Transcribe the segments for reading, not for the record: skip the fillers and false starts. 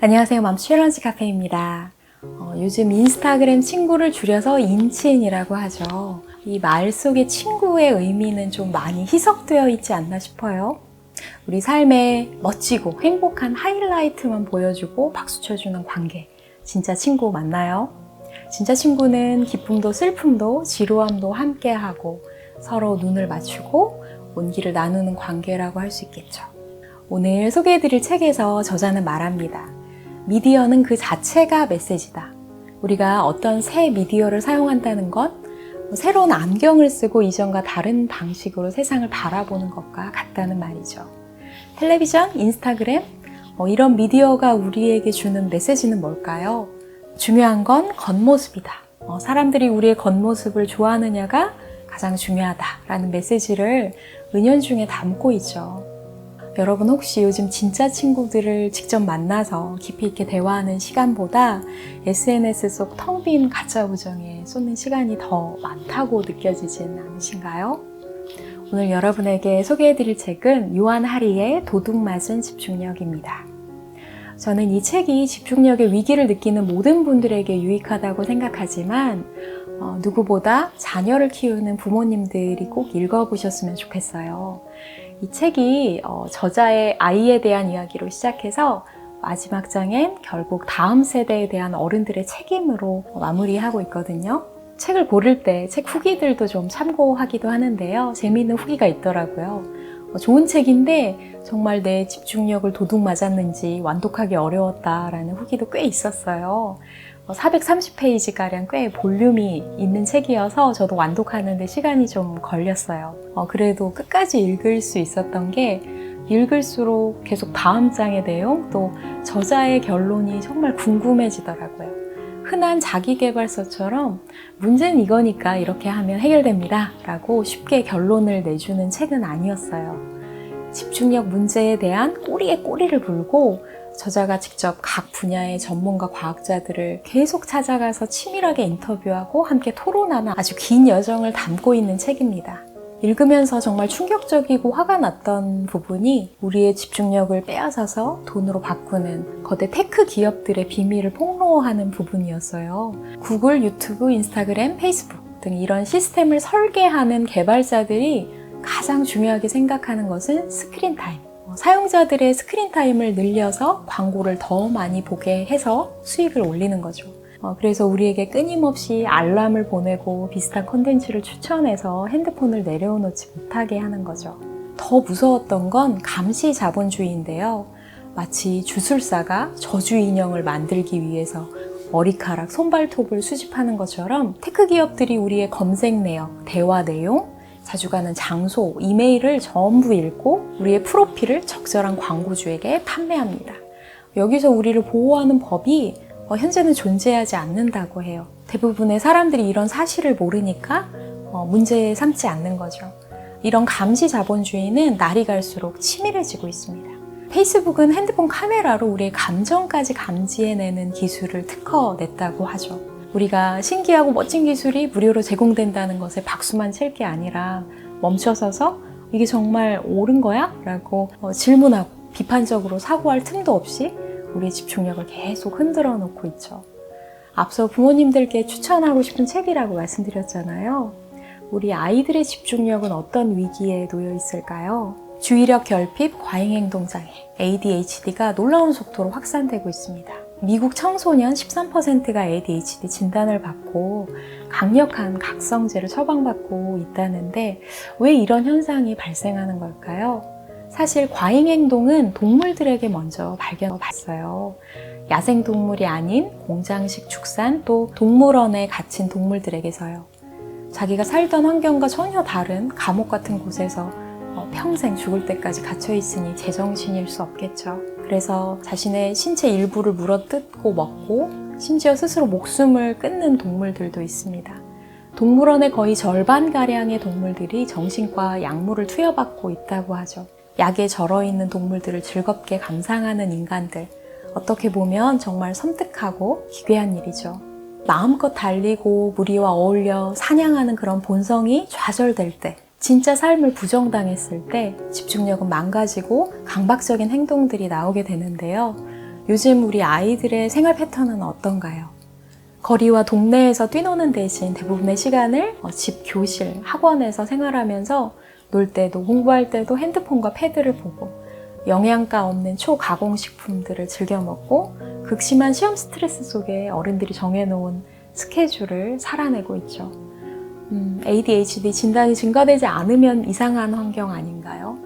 안녕하세요. 맘스 챌린지 카페입니다. 요즘 인스타그램 친구를 줄여서 인친이라고 하죠. 이 말 속의 친구의 의미는 좀 많이 희석되어 있지 않나 싶어요. 우리 삶에 멋지고 행복한 하이라이트만 보여주고 박수 쳐주는 관계. 진짜 친구 맞나요? 진짜 친구는 기쁨도 슬픔도 지루함도 함께하고 서로 눈을 맞추고 온기를 나누는 관계라고 할 수 있겠죠. 오늘 소개해드릴 책에서 저자는 말합니다. 미디어는 그 자체가 메시지다. 우리가 어떤 새 미디어를 사용한다는 건 새로운 안경을 쓰고 이전과 다른 방식으로 세상을 바라보는 것과 같다는 말이죠. 텔레비전, 인스타그램, 이런 미디어가 우리에게 주는 메시지는 뭘까요? 중요한 건 겉모습이다. 사람들이 우리의 겉모습을 좋아하느냐가 가장 중요하다라는 메시지를 은연중에 담고 있죠. 여러분 혹시 요즘 진짜 친구들을 직접 만나서 깊이 있게 대화하는 시간보다 SNS 속 텅 빈 가짜 우정에 쏟는 시간이 더 많다고 느껴지진 않으신가요? 오늘 여러분에게 소개해드릴 책은 요한 하리의 도둑맞은 집중력입니다. 저는 이 책이 집중력의 위기를 느끼는 모든 분들에게 유익하다고 생각하지만 누구보다 자녀를 키우는 부모님들이 꼭 읽어보셨으면 좋겠어요. 이 책이 저자의 아이에 대한 이야기로 시작해서 마지막 장엔 결국 다음 세대에 대한 어른들의 책임으로 마무리하고 있거든요. 책을 고를 때 책 후기들도 좀 참고하기도 하는데요. 재미있는 후기가 있더라고요. 좋은 책인데 정말 내 집중력을 도둑 맞았는지 완독하기 어려웠다라는 후기도 꽤 있었어요. 430페이지가량 꽤 볼륨이 있는 책이어서 저도 완독하는데 시간이 좀 걸렸어요. 그래도 끝까지 읽을 수 있었던 게 읽을수록 계속 다음 장의 내용 또 저자의 결론이 정말 궁금해지더라고요. 흔한 자기계발서처럼 문제는 이거니까 이렇게 하면 해결됩니다 라고 쉽게 결론을 내주는 책은 아니었어요. 집중력 문제에 대한 꼬리에 꼬리를 물고 저자가 직접 각 분야의 전문가 과학자들을 계속 찾아가서 치밀하게 인터뷰하고 함께 토론하는 아주 긴 여정을 담고 있는 책입니다. 읽으면서 정말 충격적이고 화가 났던 부분이 우리의 집중력을 빼앗아서 돈으로 바꾸는 거대 테크 기업들의 비밀을 폭로하는 부분이었어요. 구글, 유튜브, 인스타그램, 페이스북 등 이런 시스템을 설계하는 개발자들이 가장 중요하게 생각하는 것은 스크린 타임. 사용자들의 스크린 타임을 늘려서 광고를 더 많이 보게 해서 수익을 올리는 거죠. 그래서 우리에게 끊임없이 알람을 보내고 비슷한 콘텐츠를 추천해서 핸드폰을 내려놓지 못하게 하는 거죠. 더 무서웠던 건 감시 자본주의인데요. 마치 주술사가 저주 인형을 만들기 위해서 머리카락, 손발톱을 수집하는 것처럼 테크 기업들이 우리의 검색 내역, 대화 내용, 자주 가는 장소, 이메일을 전부 읽고 우리의 프로필을 적절한 광고주에게 판매합니다. 여기서 우리를 보호하는 법이 현재는 존재하지 않는다고 해요. 대부분의 사람들이 이런 사실을 모르니까 문제 삼지 않는 거죠. 이런 감시 자본주의는 날이 갈수록 치밀해지고 있습니다. 페이스북은 핸드폰 카메라로 우리의 감정까지 감지해내는 기술을 특허냈다고 하죠. 우리가 신기하고 멋진 기술이 무료로 제공된다는 것에 박수만 칠 게 아니라 멈춰서서 이게 정말 옳은 거야? 라고 질문하고 비판적으로 사고할 틈도 없이 우리의 집중력을 계속 흔들어 놓고 있죠. 앞서 부모님들께 추천하고 싶은 책이라고 말씀드렸잖아요. 우리 아이들의 집중력은 어떤 위기에 놓여 있을까요? 주의력 결핍, 과잉행동장애, ADHD가 놀라운 속도로 확산되고 있습니다. 미국 청소년 13%가 ADHD 진단을 받고 강력한 각성제를 처방받고 있다는데 왜 이런 현상이 발생하는 걸까요? 사실 과잉행동은 동물들에게 먼저 발견받았어요. 야생동물이 아닌 공장식 축산 또 동물원에 갇힌 동물들에게서요. 자기가 살던 환경과 전혀 다른 감옥 같은 곳에서 평생 죽을 때까지 갇혀있으니 제정신일 수 없겠죠. 그래서 자신의 신체 일부를 물어뜯고 먹고 심지어 스스로 목숨을 끊는 동물들도 있습니다. 동물원의 거의 절반가량의 동물들이 정신과 약물을 투여받고 있다고 하죠. 약에 절어있는 동물들을 즐겁게 감상하는 인간들. 어떻게 보면 정말 섬뜩하고 기괴한 일이죠. 마음껏 달리고 무리와 어울려 사냥하는 그런 본성이 좌절될 때 진짜 삶을 부정당했을 때 집중력은 망가지고 강박적인 행동들이 나오게 되는데요. 요즘 우리 아이들의 생활 패턴은 어떤가요? 거리와 동네에서 뛰노는 대신 대부분의 시간을 집, 교실, 학원에서 생활하면서 놀 때도 공부할 때도 핸드폰과 패드를 보고 영양가 없는 초가공식품들을 즐겨 먹고 극심한 시험 스트레스 속에 어른들이 정해놓은 스케줄을 살아내고 있죠. ADHD 진단이 증가되지 않으면 이상한 환경 아닌가요?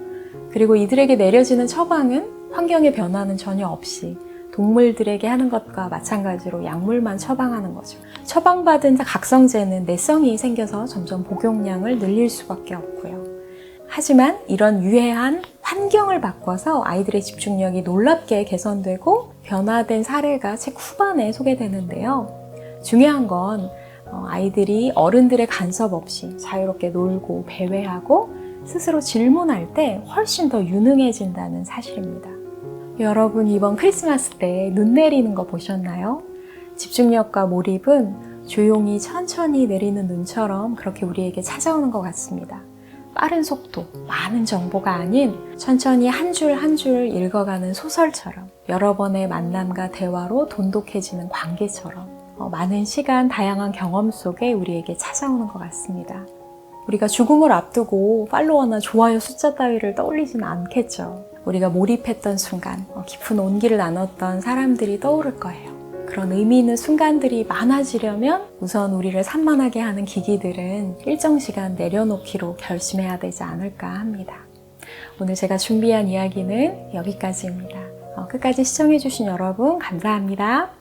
그리고 이들에게 내려지는 처방은 환경의 변화는 전혀 없이 동물들에게 하는 것과 마찬가지로 약물만 처방하는 거죠. 처방받은 각성제는 내성이 생겨서 점점 복용량을 늘릴 수밖에 없고요. 하지만 이런 유해한 환경을 바꿔서 아이들의 집중력이 놀랍게 개선되고 변화된 사례가 책 후반에 소개되는데요. 중요한 건 아이들이 어른들의 간섭 없이 자유롭게 놀고 배회하고 스스로 질문할 때 훨씬 더 유능해진다는 사실입니다. 여러분, 이번 크리스마스 때 눈 내리는 거 보셨나요? 집중력과 몰입은 조용히 천천히 내리는 눈처럼 그렇게 우리에게 찾아오는 것 같습니다. 빠른 속도, 많은 정보가 아닌 천천히 한 줄 한 줄 읽어가는 소설처럼 여러 번의 만남과 대화로 돈독해지는 관계처럼 많은 시간, 다양한 경험 속에 우리에게 찾아오는 것 같습니다. 우리가 죽음을 앞두고 팔로워나 좋아요 숫자 따위를 떠올리지는 않겠죠. 우리가 몰입했던 순간, 깊은 온기를 나눴던 사람들이 떠오를 거예요. 그런 의미 있는 순간들이 많아지려면 우선 우리를 산만하게 하는 기기들은 일정 시간 내려놓기로 결심해야 되지 않을까 합니다. 오늘 제가 준비한 이야기는 여기까지입니다. 끝까지 시청해주신 여러분 감사합니다.